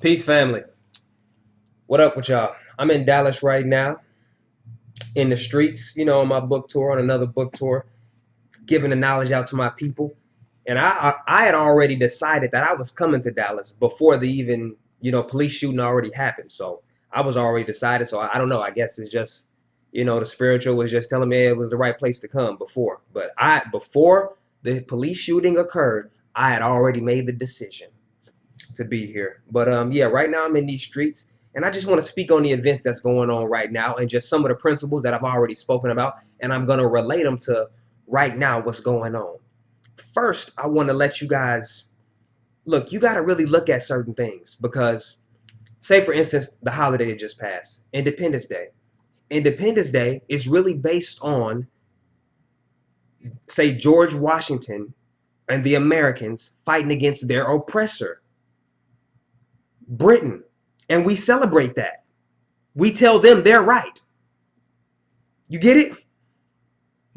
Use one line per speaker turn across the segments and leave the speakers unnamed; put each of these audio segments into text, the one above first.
Peace, family. What up with y'all? I'm in Dallas right now, in the streets, on my book tour, on another book tour, giving the knowledge out to my people. And I had already decided that I was coming to Dallas before the even, police shooting already happened. So I was already decided. So I don't know. I guess it's just, the spiritual was just telling me it was the right place to come before. But before the police shooting occurred, I had already made the decision to be here. But yeah, right now I'm in these streets, and I just want to speak on the events that's going on right now and just some of the principles that I've already spoken about, and I'm gonna relate them to right now what's going on. First, I want to let you guys look. You got to really look at certain things because, say for instance, the holiday that just passed, Independence Day. Independence Day is really based on, say, George Washington and the Americans fighting against their oppressor, Britain. And we celebrate that. We tell them they're right. You get it?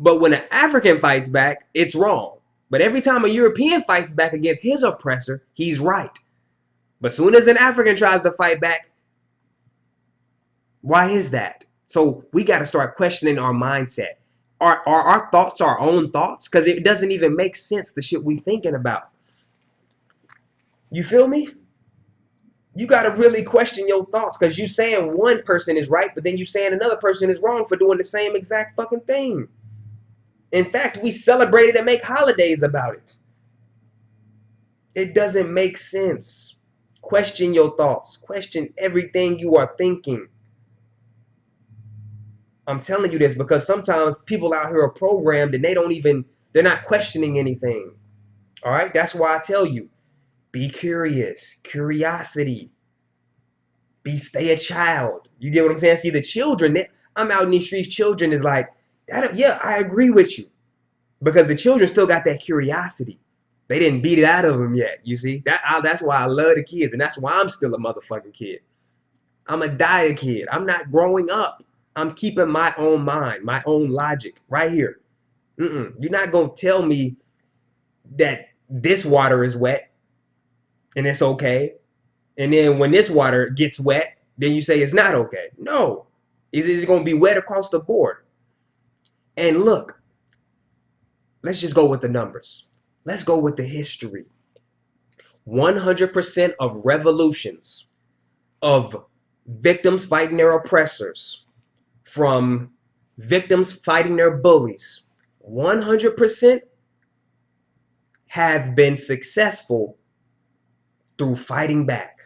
But when an African fights back, it's wrong. But every time a European fights back against his oppressor, he's right. But soon as an African tries to fight back, why is that? So we got to start questioning our mindset. Are our thoughts our own thoughts? Because it doesn't even make sense, the shit we thinking about. You feel me? You got to really question your thoughts, because you saying one person is right, but then you saying another person is wrong for doing the same exact fucking thing. In fact, we celebrate it and make holidays about it. It doesn't make sense. Question your thoughts. Question everything you are thinking. I'm telling you this because sometimes people out here are programmed and they're not questioning anything. All right? That's why I tell you, be curious. Curiosity. Stay a child. You get what I'm saying? See, the children, I'm out in these streets, children is like, yeah, I agree with you. Because the children still got that curiosity. They didn't beat it out of them yet, you see? That's why I love the kids, and that's why I'm still a motherfucking kid. I'm a diet kid. I'm not growing up. I'm keeping my own mind, my own logic right here. You're not going to tell me that this water is wet and it's okay. And then when this water gets wet, then you say it's not okay. No. It's going to be wet across the board. And look, let's just go with the numbers. Let's go with the history. 100% of revolutions, of victims fighting their oppressors, from victims fighting their bullies, 100% have been successful through fighting back,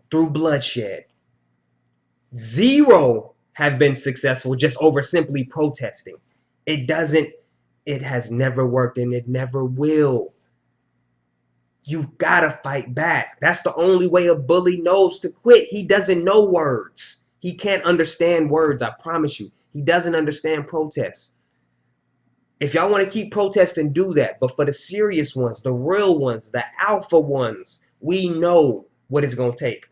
through bloodshed. 0 have been successful just over simply protesting. It has never worked, and it never will. You gotta fight back. That's the only way a bully knows to quit. He doesn't know words. He can't understand words, I promise you. He doesn't understand protests. If y'all want to keep protesting, do that. But for the serious ones, the real ones, the alpha ones, we know what it's going to take.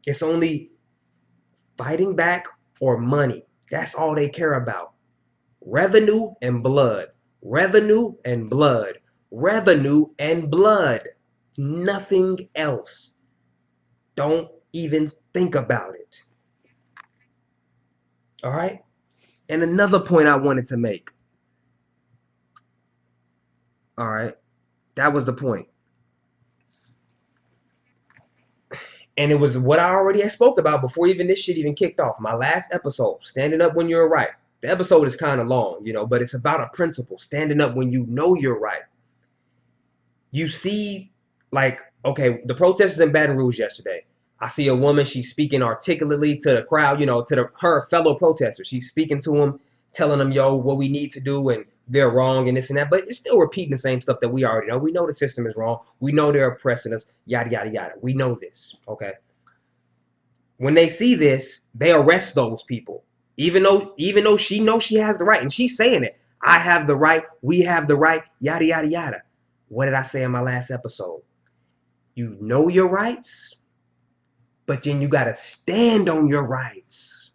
It's only fighting back or money. That's all they care about. Revenue and blood. Revenue and blood. Revenue and blood. Nothing else. Don't even think about it. All right? And another point I wanted to make. All right? That was the point. And it was what I already spoke about before even this shit even kicked off. My last episode, standing up when you're right. The episode is kind of long, but it's about a principle. Standing up when you know you're right. You see, like, okay, the protesters in Baton Rouge yesterday. I see a woman, she's speaking articulately to the crowd, to her fellow protesters. She's speaking to them, telling them, yo, what we need to do, and they're wrong and this and that. But you're still repeating the same stuff that we already know. We know the system is wrong. We know they're oppressing us, yada, yada, yada. We know this, okay? When they see this, they arrest those people. Even though she knows she has the right, and she's saying it. I have the right, we have the right, yada, yada, yada. What did I say in my last episode? You know your rights, but then you got to stand on your rights.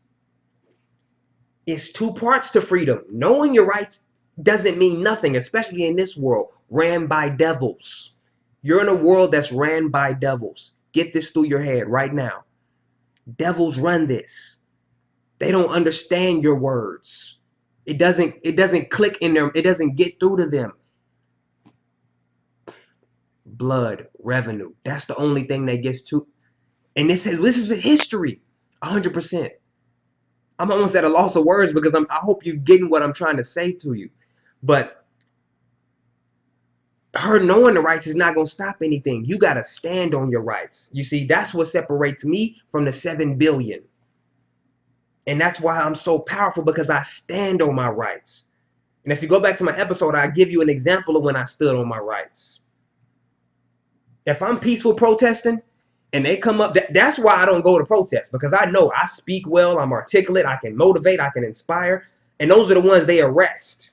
It's 2 parts to freedom. Knowing your rights doesn't mean nothing, especially in this world ran by devils. You're in a world that's ran by devils. Get this through your head right now. Devils run this. They don't understand your words. It doesn't click in them. It doesn't get through to them. Blood, revenue. That's the only thing that gets to. And this is a history. 100%. I'm almost at a loss of words because I hope you're getting what I'm trying to say to you. But her knowing the rights is not going to stop anything. You got to stand on your rights. You see, that's what separates me from the 7 billion. And that's why I'm so powerful, because I stand on my rights. And if you go back to my episode, I give you an example of when I stood on my rights. If I'm peaceful protesting and they come up, that's why I don't go to protest, because I know I speak well, I'm articulate, I can motivate, I can inspire. And those are the ones they arrest.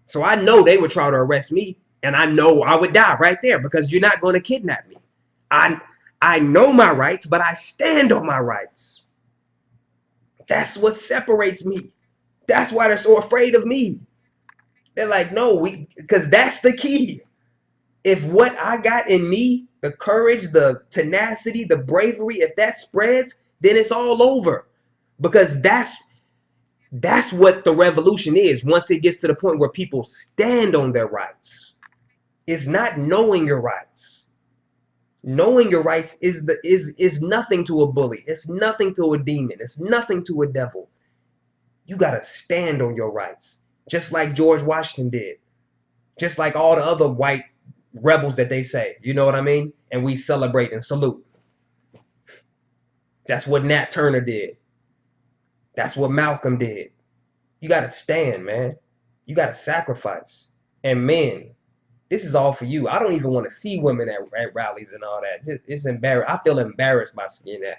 So I know they would try to arrest me, and I know I would die right there, because you're not going to kidnap me. I know my rights, but I stand on my rights. That's what separates me. That's why they're so afraid of me. They're like, no, because that's the key. If what I got in me, the courage, the tenacity, the bravery, if that spreads, then it's all over. Because that's what the revolution is once it gets to the point where people stand on their rights. It's not knowing your rights. Knowing your rights is nothing to a bully. It's nothing to a demon. It's nothing to a devil. You got to stand on your rights, just like George Washington did, just like all the other white rebels that they say. You know what I mean? And we celebrate and salute. That's what Nat Turner did. That's what Malcolm did. You got to stand, man. You got to sacrifice. And men, this is all for you. I don't even want to see women at rallies and all that. It's embarrassing. I feel embarrassed by seeing that.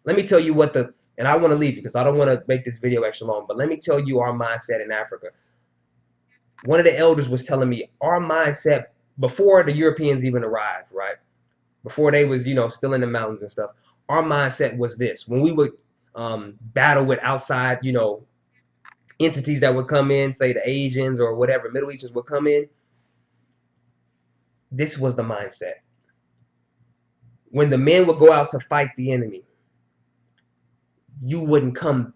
Let me tell you and I want to leave you because I don't want to make this video extra long, but let me tell you our mindset in Africa. One of the elders was telling me our mindset before the Europeans even arrived, right? Before they was, still in the mountains and stuff. Our mindset was this. When we would battle with outside, entities that would come in, say the Asians or whatever, Middle Easterns would come in, this was the mindset. When the men would go out to fight the enemy, you wouldn't come.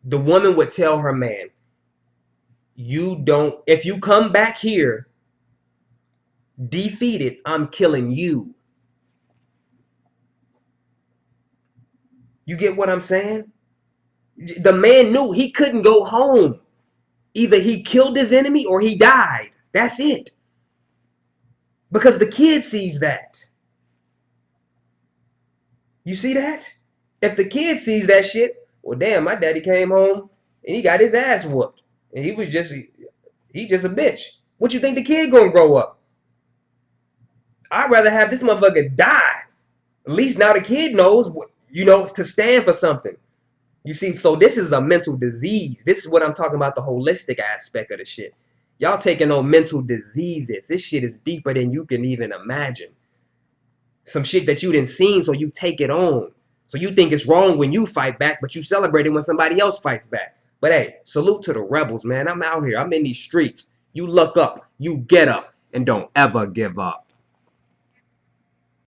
The woman would tell her man, if you come back here defeated, I'm killing you. You get what I'm saying? The man knew he couldn't go home. Either he killed his enemy or he died. That's it. Because the kid sees that. You see that? If the kid sees that shit, well, damn, my daddy came home and he got his ass whooped. And he just a bitch. What you think the kid gonna grow up? I'd rather have this motherfucker die. At least now the kid knows, to stand for something. You see, so this is a mental disease. This is what I'm talking about, the holistic aspect of the shit. Y'all taking on mental diseases. This shit is deeper than you can even imagine. Some shit that you didn't seen, so you take it on. So you think it's wrong when you fight back, but you celebrate it when somebody else fights back. But hey, salute to the rebels, man. I'm out here. I'm in these streets. You look up, you get up, and don't ever give up.